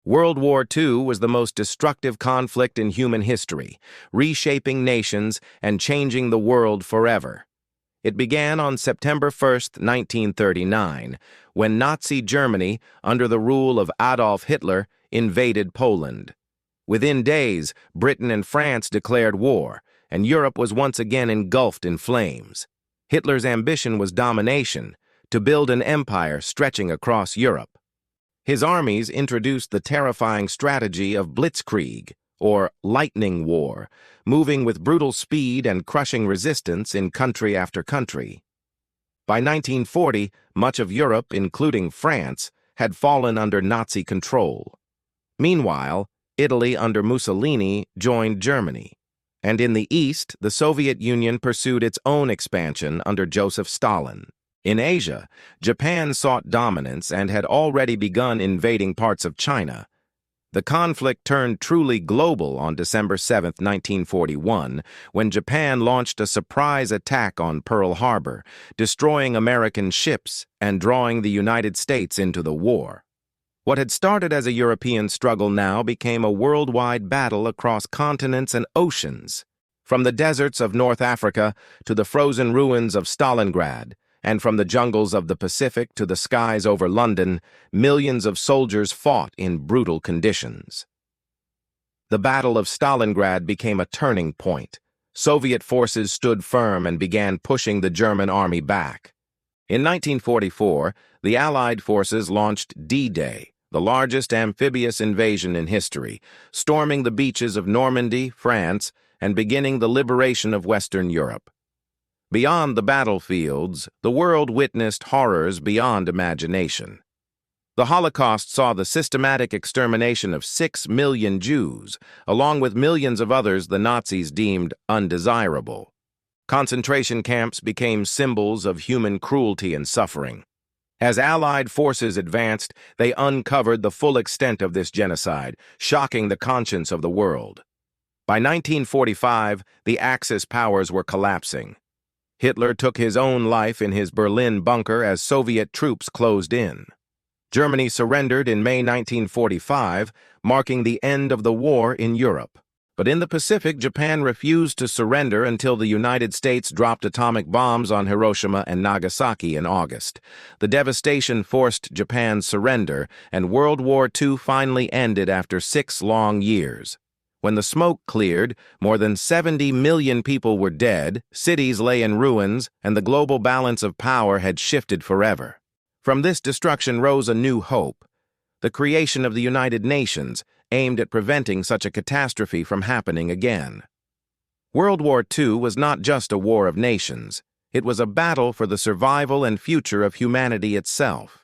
World War II was the most destructive conflict in human history, reshaping nations and changing the world forever. It began on September 1st, 1939, when Nazi Germany, under the rule of Adolf Hitler, invaded Poland. Within days, Britain and France declared war, and Europe was once again engulfed in flames. Hitler's ambition was domination, to build an empire stretching across Europe. His armies introduced the terrifying strategy of blitzkrieg, or lightning war, moving with brutal speed and crushing resistance in country after country. By 1940, much of Europe, including France, had fallen under Nazi control. Meanwhile, Italy under Mussolini joined Germany, and in the East, the Soviet Union pursued its own expansion under Joseph Stalin. In Asia, Japan sought dominance and had already begun invading parts of China. The conflict turned truly global on December 7, 1941, when Japan launched a surprise attack on Pearl Harbor, destroying American ships and drawing the United States into the war. What had started as a European struggle now became a worldwide battle across continents and oceans. From the deserts of North Africa to the frozen ruins of Stalingrad, and from the jungles of the Pacific to the skies over London, millions of soldiers fought in brutal conditions. The Battle of Stalingrad became a turning point. Soviet forces stood firm and began pushing the German army back. In 1944, the Allied forces launched D-Day, the largest amphibious invasion in history, storming the beaches of Normandy, France, and beginning the liberation of Western Europe. Beyond the battlefields, the world witnessed horrors beyond imagination. The Holocaust saw the systematic extermination of 6 million Jews, along with millions of others the Nazis deemed undesirable. Concentration camps became symbols of human cruelty and suffering. As Allied forces advanced, they uncovered the full extent of this genocide, shocking the conscience of the world. By 1945, the Axis powers were collapsing. Hitler took his own life in his Berlin bunker as Soviet troops closed in. Germany surrendered in May 1945, marking the end of the war in Europe. But in the Pacific, Japan refused to surrender until the United States dropped atomic bombs on Hiroshima and Nagasaki in August. The devastation forced Japan's surrender, and World War II finally ended after 6 long years. When the smoke cleared, more than 70 million people were dead, cities lay in ruins, and the global balance of power had shifted forever. From this destruction rose a new hope: the creation of the United Nations, aimed at preventing such a catastrophe from happening again. World War II was not just a war of nations. It was a battle for the survival and future of humanity itself.